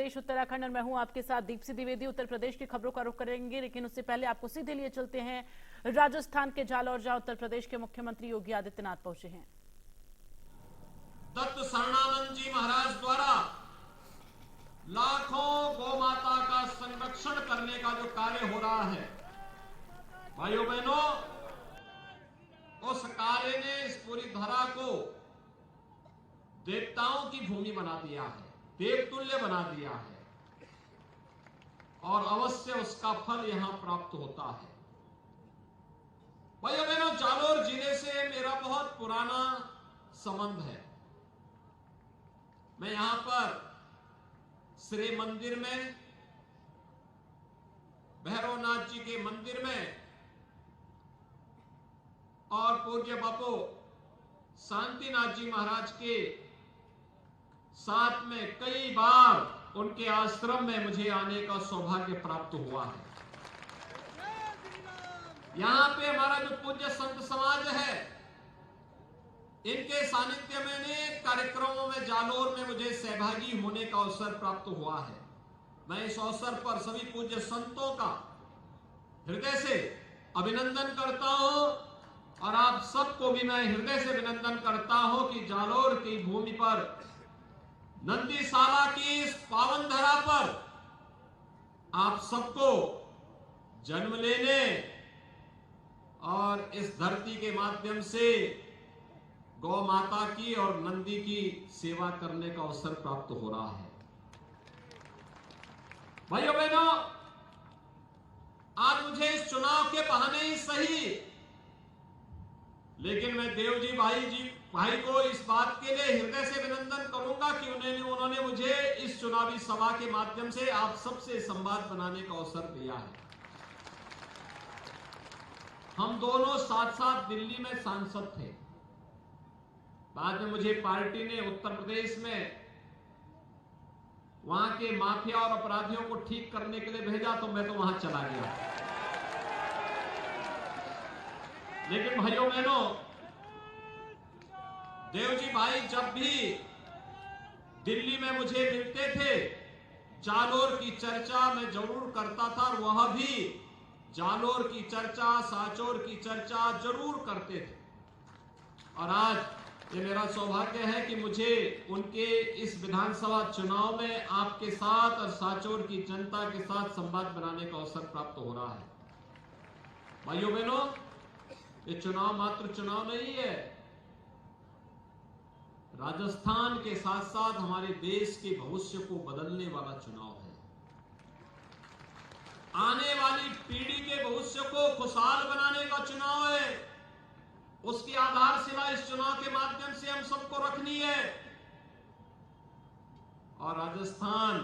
प्रदेश उत्तराखंड और मैं हूं आपके साथ दीप्ति द्विवेदी। उत्तर प्रदेश की खबरों का रुख करेंगे, लेकिन उससे पहले आपको सीधे लिए चलते हैं राजस्थान के जालौर, जहां उत्तर प्रदेश के मुख्यमंत्री योगी आदित्यनाथ पहुंचे हैं। दत्त शरणानंद जी महाराज द्वारा लाखों गौ माता का संरक्षण करने का जो कार्य हो रहा है, भाइयों बहनों, उस कार्य ने इस पूरी धरा को देवताओं की भूमि बना दिया है, देवतुल्य बना दिया है और अवश्य उसका फल यहां प्राप्त होता है। भाइयों बहनों, जालौर जिले से मेरा बहुत पुराना संबंध है। मैं यहां पर श्री मंदिर में, भैरवनाथ जी के मंदिर में और पूज्य बापू शांतिनाथ जी महाराज के साथ में कई बार उनके आश्रम में मुझे आने का सौभाग्य प्राप्त हुआ है। यहां पे हमारा जो पूज्य संत समाज है, इनके सानिध्य में अनेक कार्यक्रमों में जालौर में मुझे सहभागी होने का अवसर प्राप्त हुआ है। मैं इस अवसर पर सभी पूज्य संतों का हृदय से अभिनंदन करता हूं और आप सबको भी मैं हृदय से अभिनंदन करता हूं कि जालौर की भूमि पर, नंदीशाला की इस पावन धरा पर आप सबको जन्म लेने और इस धरती के माध्यम से गौ माता की और नंदी की सेवा करने का अवसर प्राप्त हो रहा है। भाइयों बहनों, आज मुझे इस चुनाव के बहाने ही सही, लेकिन मैं देवजी भाई को इस बात के लिए हृदय से अभिनंदन करूंगा कि उन्होंने मुझे इस चुनावी सभा के माध्यम से आप सबसे संवाद बनाने का अवसर दिया है। हम दोनों साथ साथ दिल्ली में सांसद थे। बाद में मुझे पार्टी ने उत्तर प्रदेश में वहां के माफिया और अपराधियों को ठीक करने के लिए भेजा, तो मैं तो वहां चला गया। लेकिन भाइयों बहनों, देवजी भाई जब भी दिल्ली में मुझे मिलते थे, जालौर की चर्चा मैं जरूर करता था और वह भी जालौर की चर्चा, सांचौर की चर्चा जरूर करते थे। और आज ये मेरा सौभाग्य है कि मुझे उनके इस विधानसभा चुनाव में आपके साथ और सांचौर की जनता के साथ संवाद बनाने का अवसर प्राप्त हो रहा है। भाइयों बहनों, ये चुनाव मात्र चुनाव नहीं है, राजस्थान के साथ साथ हमारे देश के भविष्य को बदलने वाला चुनाव है। आने वाली पीढ़ी के भविष्य को खुशहाल बनाने का चुनाव है। उसकी आधारशिला इस चुनाव के माध्यम से हम सबको रखनी है। और राजस्थान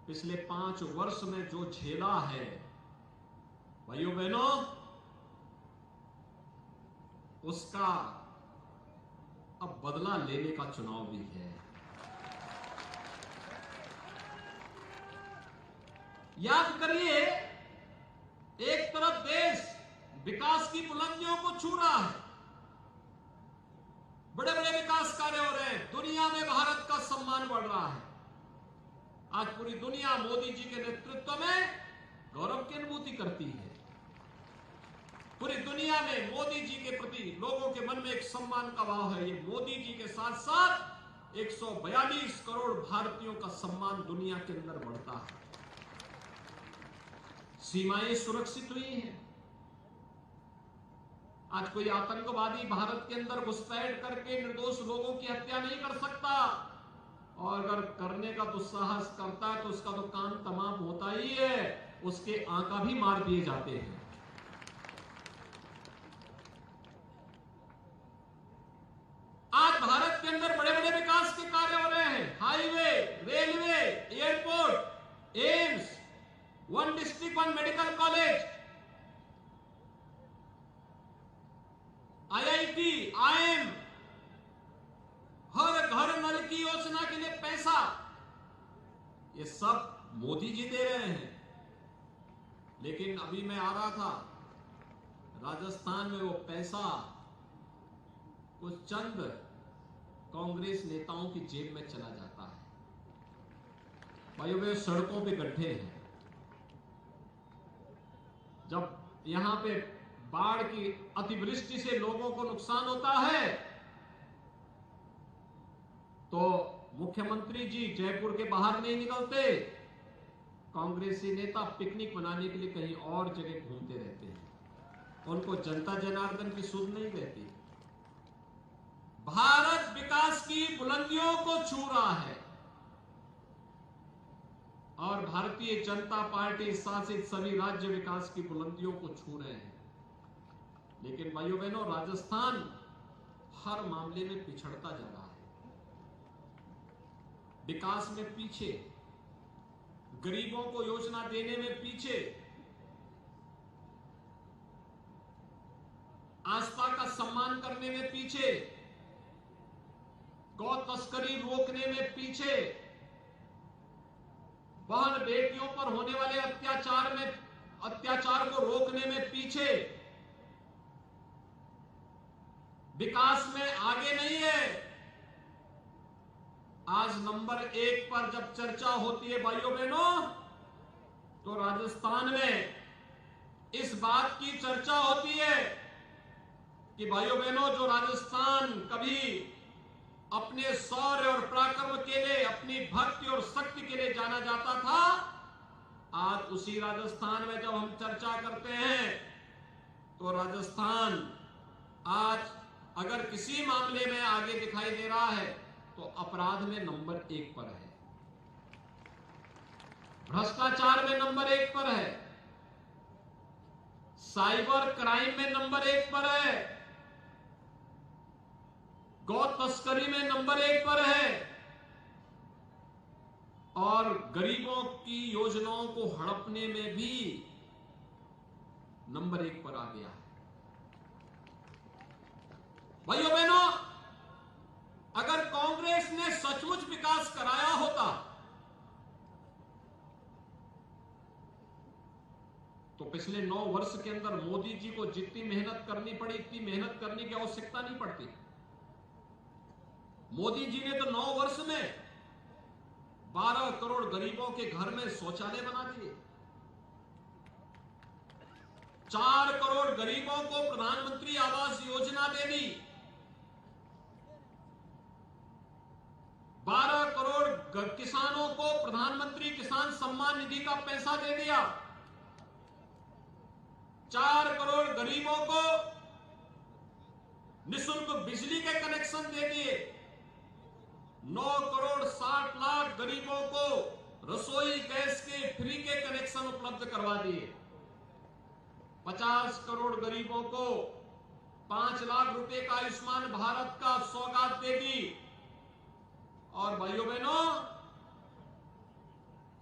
पिछले 5 वर्ष में जो झेला है, भाइयों बहनों, उसका अब बदला लेने का चुनाव भी है। याद करिए, एक तरफ देश विकास की बुलंदियों को छू रहा है, बड़े बड़े विकास कार्य हो रहे हैं, दुनिया में भारत का सम्मान बढ़ रहा है। आज पूरी दुनिया मोदी जी के नेतृत्व में गौरव की अनुभूति करती है। पूरी दुनिया में मोदी जी के प्रति लोगों के मन में एक सम्मान का भाव है। ये मोदी जी के साथ साथ 142 करोड़ भारतीयों का सम्मान दुनिया के अंदर बढ़ता है। सीमाएं सुरक्षित हुई हैं। आज कोई आतंकवादी भारत के अंदर घुसपैठ करके निर्दोष लोगों की हत्या नहीं कर सकता, और अगर करने का दुस्साहस करता है तो उसका तो काम तमाम होता ही है, उसके आंका भी मार दिए जाते हैं। आज भारत के अंदर बड़े बड़े विकास के कार्य हो रहे हैं। Highway, railway, airport, AIIMS, 1 district 1 medical college, IIT, IIM, हर घर नल की योजना के लिए पैसा, ये सब मोदी जी दे रहे हैं। लेकिन अभी मैं आ रहा था, राजस्थान में वो पैसा कुछ चंद कांग्रेस नेताओं की जेब में चला जाता है। भाइयों बहनों, सड़कों पे गड्ढे हैं। जब यहां पे बाढ़ की अतिवृष्टि से लोगों को नुकसान होता है तो मुख्यमंत्री जी जयपुर के बाहर नहीं निकलते, कांग्रेसी नेता पिकनिक मनाने के लिए कहीं और जगह घूमते रहते हैं। उनको जनता जनार्दन की सुध नहीं रहती। भारत विकास की बुलंदियों को छू रहा है और भारतीय जनता पार्टी शासित सभी राज्य विकास की बुलंदियों को छू रहे हैं। लेकिन भाइयों बहनों, राजस्थान हर मामले में पिछड़ता जा रहा है, विकास में पीछे, गरीबों को योजना देने में पीछे, आस्था का सम्मान करने में पीछे, गौ तस्करी रोकने में पीछे, बहन बेटियों पर होने वाले अत्याचार को रोकने में पीछे, विकास में आगे नहीं है। आज नंबर 1 पर जब चर्चा होती है भाइयों बहनों, तो राजस्थान में इस बात की चर्चा होती है कि भाइयों बहनों, जो राजस्थान कभी अपने शौर्य और पराक्रम के लिए, अपनी भक्ति और शक्ति के लिए जाना जाता था, आज उसी राजस्थान में जब हम चर्चा करते हैं तो राजस्थान आज अगर किसी मामले में आगे दिखाई दे रहा है तो अपराध में नंबर 1 पर है, भ्रष्टाचार में नंबर 1 पर है, साइबर क्राइम में नंबर 1 पर है, गौ तस्करी में नंबर 1 पर है और गरीबों की योजनाओं को हड़पने में भी नंबर 1 पर आ गया है। भाइयों बहनों, अगर कांग्रेस ने सचमुच विकास कराया होता तो पिछले 9 वर्ष के अंदर मोदी जी को जितनी मेहनत करनी पड़ी, इतनी मेहनत करने की आवश्यकता नहीं पड़ती। मोदी जी ने तो 9 वर्ष में 12 करोड़ गरीबों के घर में शौचालय बना दिए, 4 करोड़ गरीबों को प्रधानमंत्री आवास योजना दे दी, 12 करोड़ किसानों को प्रधानमंत्री किसान सम्मान निधि का पैसा दे दिया, 4 करोड़ गरीबों को निःशुल्क बिजली के कनेक्शन दे दिए, 9 करोड़ 60 लाख गरीबों को रसोई गैस के फ्री के कनेक्शन उपलब्ध करवा दिए, 50 करोड़ गरीबों को 5 लाख रुपए का आयुष्मान भारत का सौगात दे दी। और भाइयों बहनों,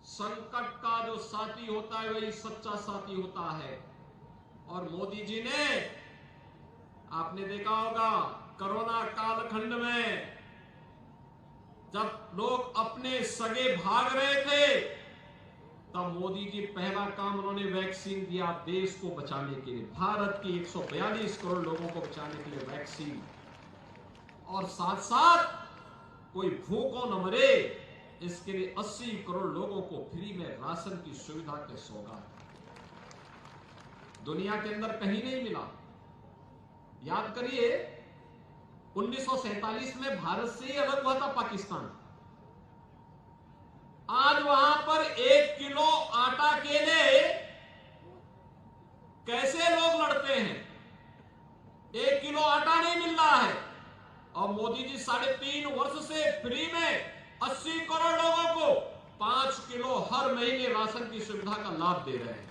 संकट का जो साथी होता है वही सच्चा साथी होता है। और मोदी जी ने, आपने देखा होगा, कोरोना कालखंड में जब लोग अपने सगे भाग रहे थे तब मोदी जी पहला काम उन्होंने वैक्सीन दिया देश को बचाने के लिए, भारत की 142 करोड़ लोगों को बचाने के लिए वैक्सीन, और साथ साथ कोई भूखों न मरे इसके लिए 80 करोड़ लोगों को फ्री में राशन की सुविधा के सौगात। दुनिया के अंदर कहीं नहीं मिला। याद करिए, 1947 में भारत से ही अलग हुआ था पाकिस्तान। आज वहां पर 1 किलो आटा के लिए कैसे लोग लड़ते हैं, 1 किलो आटा नहीं मिल रहा है और मोदी जी 3.5 वर्ष से फ्री में 80 करोड़ लोगों को 5 किलो हर महीने राशन की सुविधा का लाभ दे रहे हैं।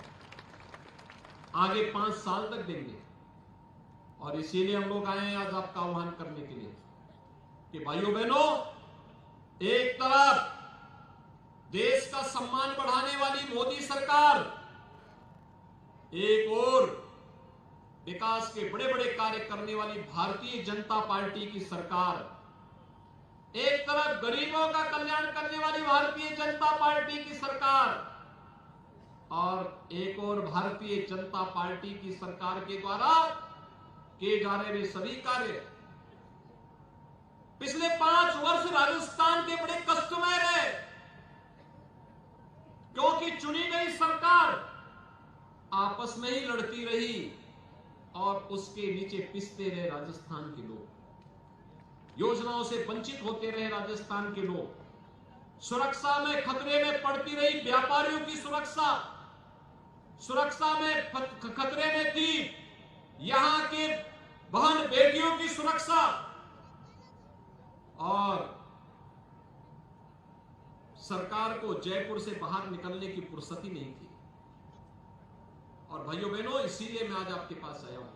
आगे 5 साल तक देंगे। और इसीलिए हम लोग आए हैं आज आपका आह्वान करने के लिए कि भाइयों बहनों, एक तरफ देश का सम्मान बढ़ाने वाली मोदी सरकार, एक और विकास के बड़े बड़े कार्य करने वाली भारतीय जनता पार्टी की सरकार, एक तरफ गरीबों का कल्याण करने वाली भारतीय जनता पार्टी की सरकार और एक और भारतीय जनता पार्टी की सरकार के द्वारा किए जा रहे सभी कार्य। पिछले 5 वर्ष राजस्थान के बड़े कष्टमय रहे। आपस में ही लड़ती रही और उसके नीचे पिसते रहे राजस्थान के लोग, योजनाओं से वंचित होते रहे राजस्थान के लोग, सुरक्षा में खतरे में पड़ती रही व्यापारियों की सुरक्षा में खतरे में थी यहां के बहन बेटियों की सुरक्षा, और सरकार को जयपुर से बाहर निकलने की फुर्सत ही नहीं थी। और भाइयों बहनों, इसीलिए मैं आज आपके पास आया हूं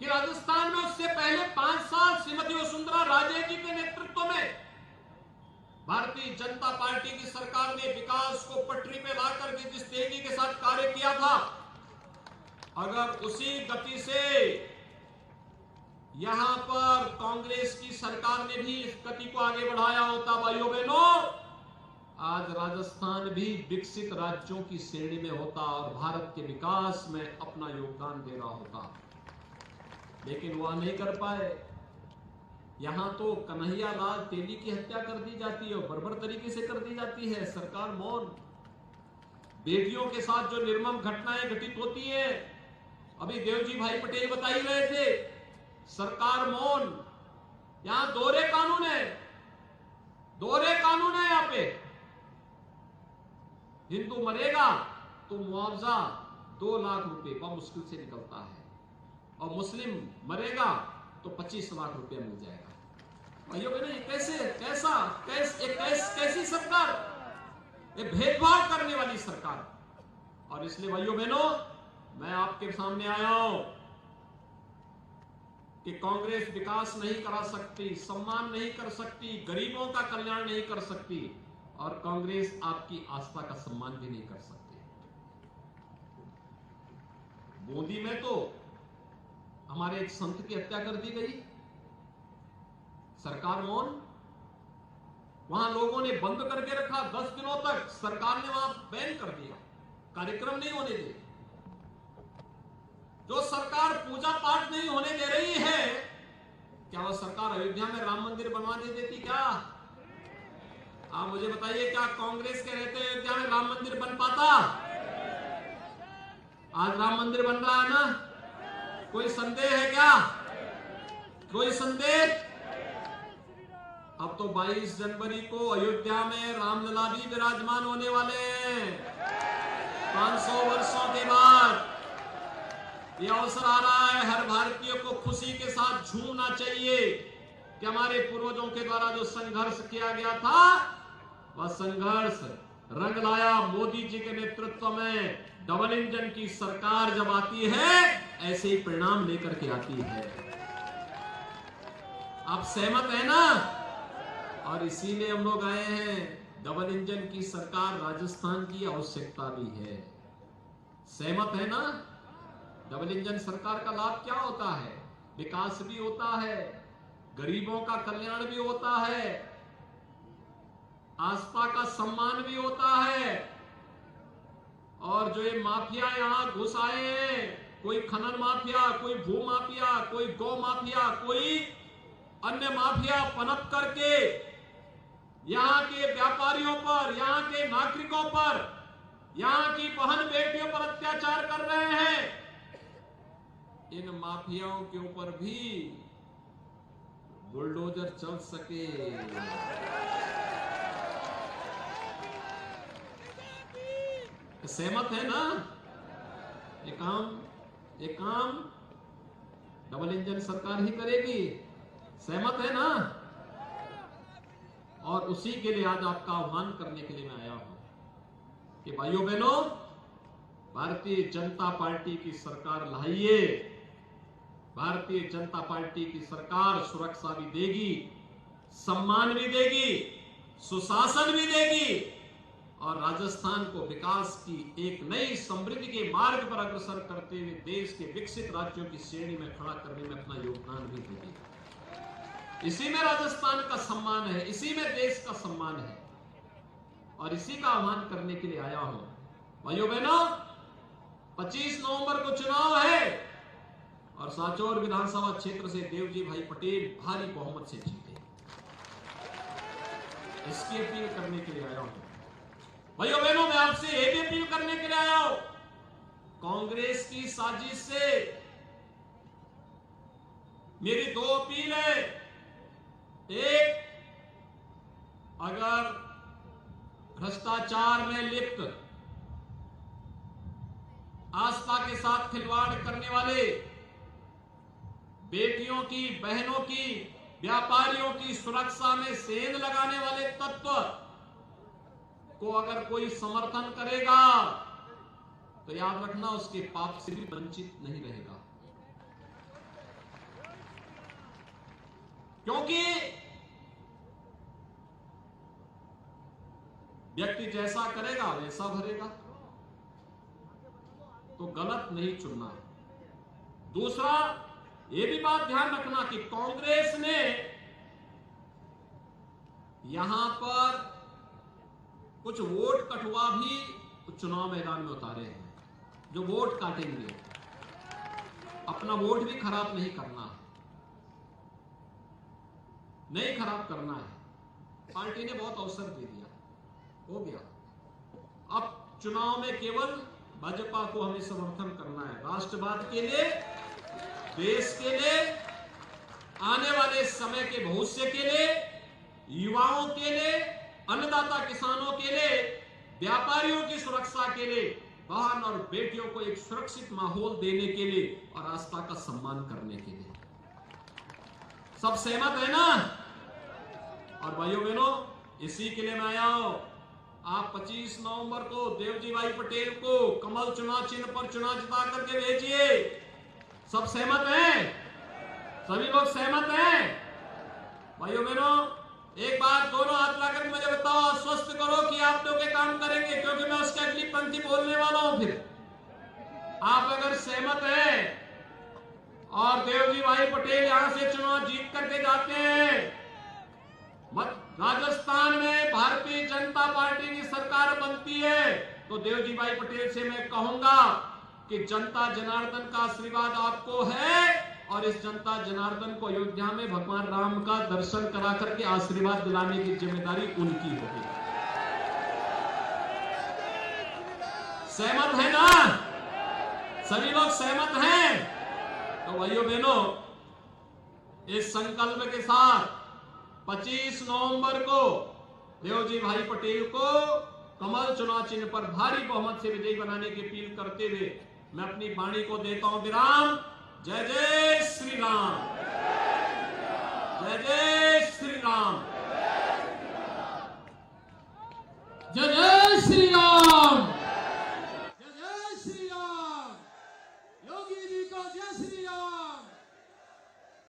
कि राजस्थान में उससे पहले 5 साल श्रीमती वसुंधरा राजे जी के नेतृत्व में भारतीय जनता पार्टी की सरकार ने विकास को पटरी पे लाकर के जिस तेजी के साथ कार्य किया था, अगर उसी गति से यहां पर कांग्रेस की सरकार ने भी इस गति को आगे बढ़ाया होता, भाइयों बहनों, आज राजस्थान भी विकसित राज्यों की श्रेणी में होता और भारत के विकास में अपना योगदान दे रहा होता। लेकिन वह नहीं कर पाए। यहां तो कन्हैया लाल तेली की हत्या कर दी जाती है और बर्बर तरीके से कर दी जाती है, सरकार मौन। बेटियों के साथ जो निर्मम घटनाएं घटित होती हैं, अभी देवजी भाई पटेल बता ही रहे थे, सरकार मौन। यहां दोहरे कानून है यहां पे। हिंदू मरेगा तो मुआवजा 2 लाख रुपए मुश्किल से निकलता है, और मुस्लिम मरेगा तो 25 लाख रुपया मिल जाएगा। भाइयों बहनों, ये कैसी सरकार, ये भेदभाव करने वाली सरकार। और इसलिए भाइयों बहनों, मैं आपके सामने आया हूं कि कांग्रेस विकास नहीं करा सकती, सम्मान नहीं कर सकती, गरीबों का कल्याण नहीं कर सकती, और कांग्रेस आपकी आस्था का सम्मान भी नहीं कर सकती। बूंदी में तो हमारे एक संत की हत्या कर दी गई, सरकार मौन। वहां लोगों ने बंद करके रखा 10 दिनों तक, सरकार ने वहां बैन कर दिया, कार्यक्रम नहीं होने दिए। जो सरकार पूजा पाठ नहीं होने दे रही है, क्या वह सरकार अयोध्या में राम मंदिर बनवा दे देती क्या? आप मुझे बताइए, क्या कांग्रेस के रहते अयोध्या में राम मंदिर बन पाता? आज राम मंदिर बन रहा है ना, कोई संदेह है क्या? कोई संदेह? अब तो 22 जनवरी को अयोध्या में रामलला भी विराजमान होने वाले हैं। 500 वर्षों के बाद यह अवसर आ रहा है। हर भारतीय को खुशी के साथ झूमना चाहिए कि हमारे पूर्वजों के द्वारा जो संघर्ष किया गया था, वह संघर्ष रंग लाया। मोदी जी के नेतृत्व में डबल इंजन की सरकार जब आती है, ऐसे ही परिणाम लेकर के आती है। आप सहमत है ना? और इसीलिए हम लोग आए हैं। डबल इंजन की सरकार राजस्थान की आवश्यकता भी है। सहमत है ना? डबल इंजन सरकार का लाभ क्या होता है? विकास भी होता है, गरीबों का कल्याण भी होता है, आस्था का सम्मान भी होता है। और जो ये माफिया यहां घुस आए हैं, कोई खनन माफिया, कोई भू माफिया, कोई गौ माफिया, कोई अन्य माफिया पनप करके यहां के व्यापारियों पर, यहां के नागरिकों पर, यहां की बहन बेटियों पर अत्याचार कर रहे हैं। इन माफियाओं के ऊपर भी बुलडोजर चल सके। सहमत है ना? ये काम डबल इंजन सरकार ही करेगी। सहमत है ना? और उसी के लिए आज आपका आह्वान करने के लिए मैं आया हूं कि भाइयों बहनों, भारतीय जनता पार्टी की सरकार लाइए। भारतीय जनता पार्टी की सरकार सुरक्षा भी देगी, सम्मान भी देगी, सुशासन भी देगी, और राजस्थान को विकास की एक नई समृद्धि के मार्ग पर अग्रसर करते हुए देश के विकसित राज्यों की श्रेणी में खड़ा करने में अपना योगदान भी देगी। इसी में राजस्थान का सम्मान है, इसी में देश का सम्मान है, और इसी का आह्वान करने के लिए आया हूं। भाइयों बहनों, 25 नवंबर को चुनाव है और सांचौर विधानसभा क्षेत्र से देवजी भाई पटेल भारी बहुमत से जीते। इसकी अपील करने के लिए आया हूं। भाइयों बहनों, मैं आपसे यह भी अपील करने के लिए आया हूं, कांग्रेस की साजिश से मेरी दो अपील है। एक, अगर भ्रष्टाचार में लिप्त, आस्था के साथ खिलवाड़ करने वाले, बेटियों की, बहनों की, व्यापारियों की सुरक्षा में सेंध लगाने वाले तत्व को अगर कोई समर्थन करेगा तो याद रखना, उसके पाप से भी वंचित नहीं रहेगा। क्योंकि व्यक्ति जैसा करेगा वैसा भरेगा, तो गलत नहीं चुनना है। दूसरा, यह भी बात ध्यान रखना कि कांग्रेस ने यहां पर कुछ वोट कटुआ भी चुनाव मैदान में उतारे हैं, जो वोट काटेंगे। अपना वोट भी खराब नहीं करना है, नहीं खराब करना है। पार्टी ने बहुत अवसर दे दिया, हो गया। अब चुनाव में केवल भाजपा को हमें समर्थन करना है, राष्ट्रवाद के लिए, देश के लिए, आने वाले समय के भविष्य के लिए, युवाओं के लिए, अन्नदाता किसानों के लिए, व्यापारियों की सुरक्षा के लिए, बहन और बेटियों को एक सुरक्षित माहौल देने के लिए और आस्था का सम्मान करने के लिए। सब सहमत है ना? और भाइयों बहनों, इसी के लिए मैं आया हूं। आप 25 नवंबर को देवजी भाई पटेल को कमल चुनाव चिन्ह पर चुनाव जिता करके भेजिए। सब सहमत हैं? सभी लोग सहमत हैं? भाइयों बहनों, एक बार दोनों हाथ लाकर मुझे बताओ, आश्वस्त करो कि आप लोग के काम करेंगे, क्योंकि मैं उसकी अगली पंक्ति बोलने वाला हूं। फिर आप अगर सहमत हैं और देवजी भाई पटेल यहां से चुनाव जीत करके जाते हैं, राजस्थान में भारतीय जनता पार्टी की सरकार बनती है, तो देवजी भाई पटेल से मैं कहूंगा कि जनता जनार्दन का आशीर्वाद आपको है, और इस जनता जनार्दन को अयोध्या में भगवान राम का दर्शन करा करके आशीर्वाद दिलाने की जिम्मेदारी उनकी होगी। सहमत है ना? सभी लोग सहमत हैं? तो भाइयों बहनों, इस संकल्प के साथ 25 नवंबर को देवजी भाई पटेल को कमल चुनाव चिन्ह पर भारी बहुमत से विजयी बनाने की अपील करते हुए मैं अपनी वाणी को देता हूं विराम। जय जय श्री राम, जय जय श्री राम, जय जय श्री राम, जय जय श्री राम, योगी जी को जय श्री राम।